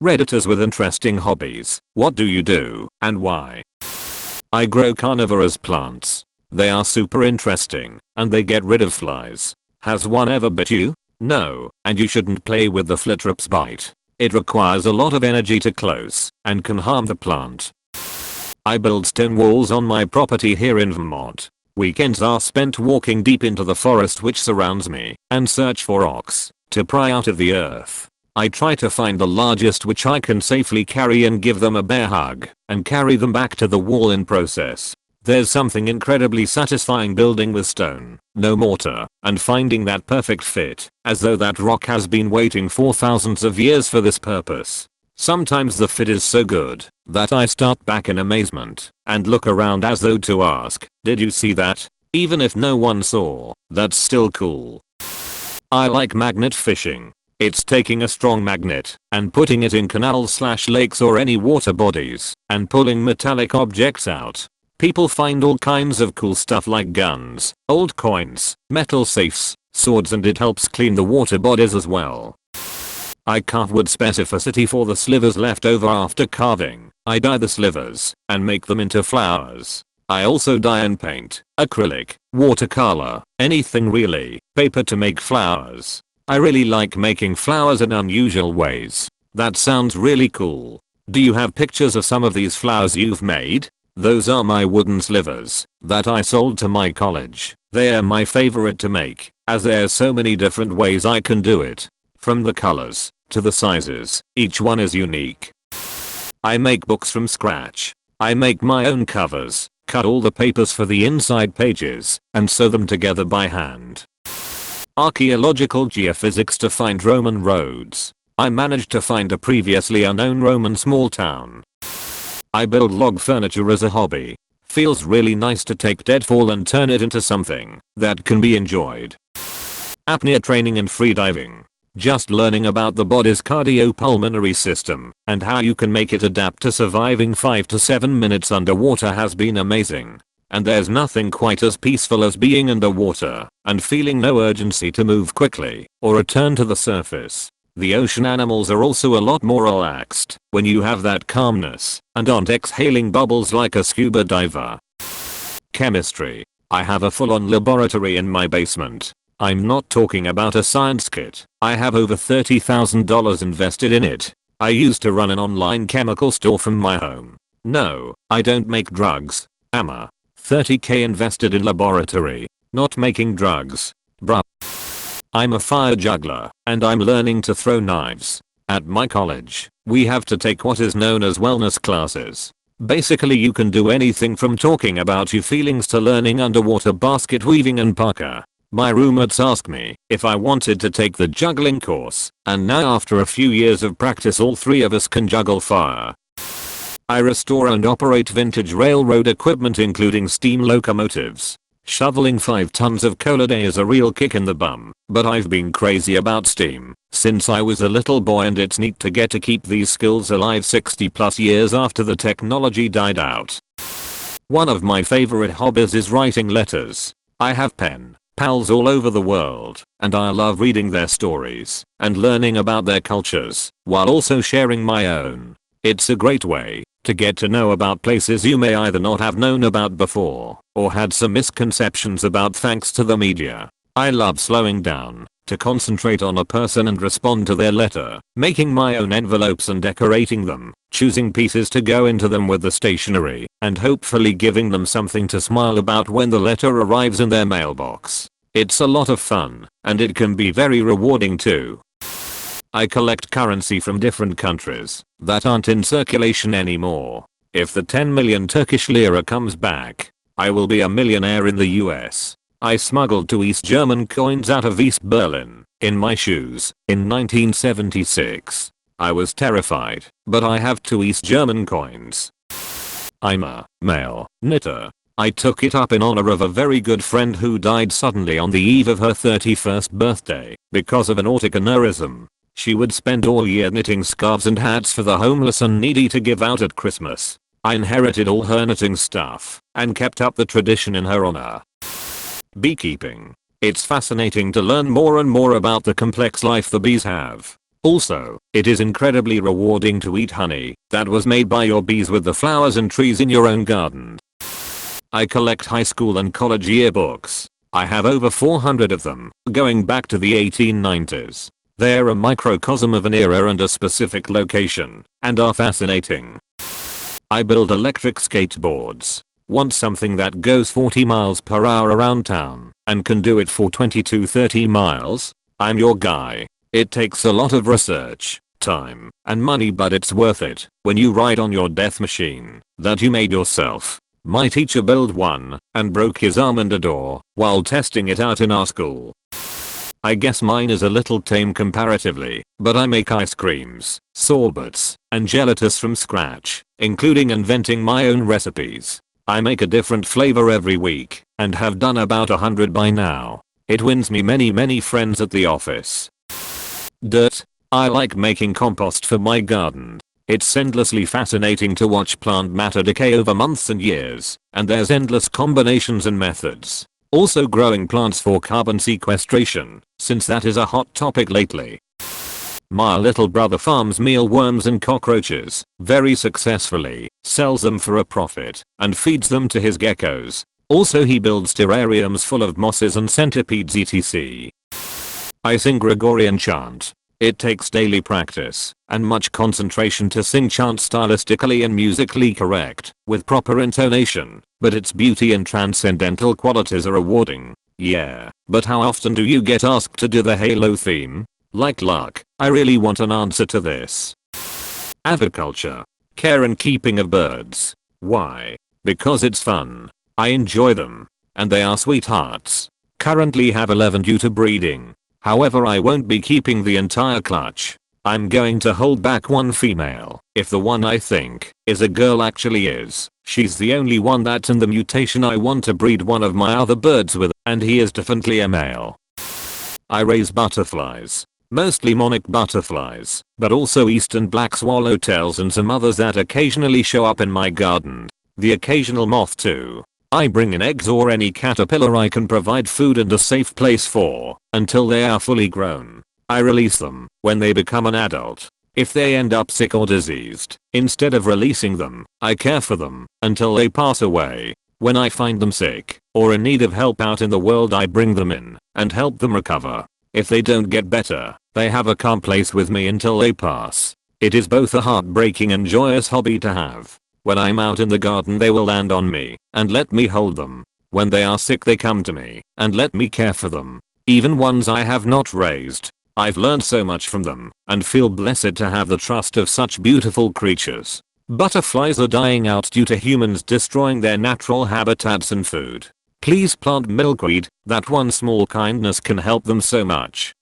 Redditors with interesting hobbies. What do you do and why? I grow carnivorous plants. They are super interesting and they get rid of flies. Has one ever bit you? No, and you shouldn't play with the flitrop's bite. It requires a lot of energy to close and can harm the plant. I build stone walls on my property here in Vermont. Weekends are spent walking deep into the forest which surrounds me and search for rocks to pry out of the earth. I try to find the largest which I can safely carry and give them a bear hug and carry them back to the wall in process. There's something incredibly satisfying building with stone, no mortar, and finding that perfect fit, as though that rock has been waiting for thousands of years for this purpose. Sometimes the fit is so good that I start back in amazement and look around as though to ask, did you see that? Even if no one saw, that's still cool. I like magnet fishing. It's taking a strong magnet and putting it in canals/lakes or any water bodies and pulling metallic objects out. People find all kinds of cool stuff like guns, old coins, metal safes, swords, and it helps clean the water bodies as well. I carve with specificity for the slivers left over after carving. I dye the slivers and make them into flowers. I also dye and paint, acrylic, watercolor, anything really, paper to make flowers. I really like making flowers in unusual ways. That sounds really cool. Do you have pictures of some of these flowers you've made? Those are my wooden slivers that I sold to my college. They are my favorite to make, as there's so many different ways I can do it. From the colors to the sizes, each one is unique. I make books from scratch. I make my own covers, cut all the papers for the inside pages, and sew them together by hand. Archaeological geophysics to find Roman roads. I managed to find a previously unknown Roman small town. I build log furniture as a hobby. Feels really nice to take deadfall and turn it into something that can be enjoyed. Apnea training and freediving. Just learning about the body's cardiopulmonary system and how you can make it adapt to surviving 5 to 7 minutes underwater has been amazing. And there's nothing quite as peaceful as being underwater and feeling no urgency to move quickly or return to the surface. The ocean animals are also a lot more relaxed when you have that calmness and aren't exhaling bubbles like a scuba diver. Chemistry. I have a full-on laboratory in my basement. I'm not talking about a science kit. I have over $30,000 invested in it. I used to run an online chemical store from my home. No, I don't make drugs. Amma. $30K invested in laboratory. Not making drugs. Bruh. I'm a fire juggler and I'm learning to throw knives. At my college, we have to take what is known as wellness classes. Basically you can do anything from talking about your feelings to learning underwater basket weaving and parkour. My roommates asked me if I wanted to take the juggling course, and now after a few years of practice all three of us can juggle fire. I restore and operate vintage railroad equipment including steam locomotives. Shoveling 5 tons of coal a day is a real kick in the bum, but I've been crazy about steam since I was a little boy, and it's neat to get to keep these skills alive 60+ years after the technology died out. One of my favorite hobbies is writing letters. I have pen pals all over the world, and I love reading their stories and learning about their cultures while also sharing my own. It's a great way to get to know about places you may either not have known about before or had some misconceptions about thanks to the media. I love slowing down to concentrate on a person and respond to their letter, making my own envelopes and decorating them, choosing pieces to go into them with the stationery, and hopefully giving them something to smile about when the letter arrives in their mailbox. It's a lot of fun, and it can be very rewarding too. I collect currency from different countries that aren't in circulation anymore. If the 10 million Turkish lira comes back, I will be a millionaire in the US. I smuggled 2 East German coins out of East Berlin in my shoes in 1976. I was terrified, but I have 2 East German coins. I'm a male knitter. I took it up in honor of a very good friend who died suddenly on the eve of her 31st birthday because of an aortic aneurysm. She would spend all year knitting scarves and hats for the homeless and needy to give out at Christmas. I inherited all her knitting stuff and kept up the tradition in her honor. Beekeeping. It's fascinating to learn more and more about the complex life the bees have. Also, it is incredibly rewarding to eat honey that was made by your bees with the flowers and trees in your own garden. I collect high school and college yearbooks. I have over 400 of them, going back to the 1890s. They're a microcosm of an era and a specific location, and are fascinating. I build electric skateboards. Want something that goes 40 miles per hour around town, and can do it for 20 to 30 miles? I'm your guy. It takes a lot of research, time, and money, but it's worth it when you ride on your death machine that you made yourself. My teacher built one and broke his arm and a door while testing it out in our school. I guess mine is a little tame comparatively, but I make ice creams, sorbets, and gelatos from scratch, including inventing my own recipes. I make a different flavor every week and have done about 100 by now. It wins me many friends at the office. Dirt. I like making compost for my garden. It's endlessly fascinating to watch plant matter decay over months and years, and there's endless combinations and methods. Also growing plants for carbon sequestration, since that is a hot topic lately. My little brother farms mealworms and cockroaches very successfully, sells them for a profit, and feeds them to his geckos. Also he builds terrariums full of mosses and centipedes etc. I sing Gregorian chant. It takes daily practice and much concentration to sing chant stylistically and musically correct, with proper intonation, but its beauty and transcendental qualities are rewarding. Yeah, but how often do you get asked to do the Halo theme? Like luck, I really want an answer to this. Aviculture. Care and keeping of birds. Why? Because it's fun. I enjoy them. And they are sweethearts. Currently have 11 due to breeding. However, I won't be keeping the entire clutch. I'm going to hold back one female. If the one I think is a girl actually is, she's the only one that's in the mutation I want to breed one of my other birds with, and he is definitely a male. I raise butterflies. Mostly monarch butterflies, but also eastern black swallowtails and some others that occasionally show up in my garden. The occasional moth too. I bring in eggs or any caterpillar I can provide food and a safe place for, until they are fully grown. I release them when they become an adult. If they end up sick or diseased, instead of releasing them, I care for them until they pass away. When I find them sick or in need of help out in the world, I bring them in and help them recover. If they don't get better, they have a calm place with me until they pass. It is both a heartbreaking and joyous hobby to have. When I'm out in the garden, they will land on me and let me hold them. When they are sick, they come to me and let me care for them. Even ones I have not raised. I've learned so much from them and feel blessed to have the trust of such beautiful creatures. Butterflies are dying out due to humans destroying their natural habitats and food. Please plant milkweed. That one small kindness can help them so much.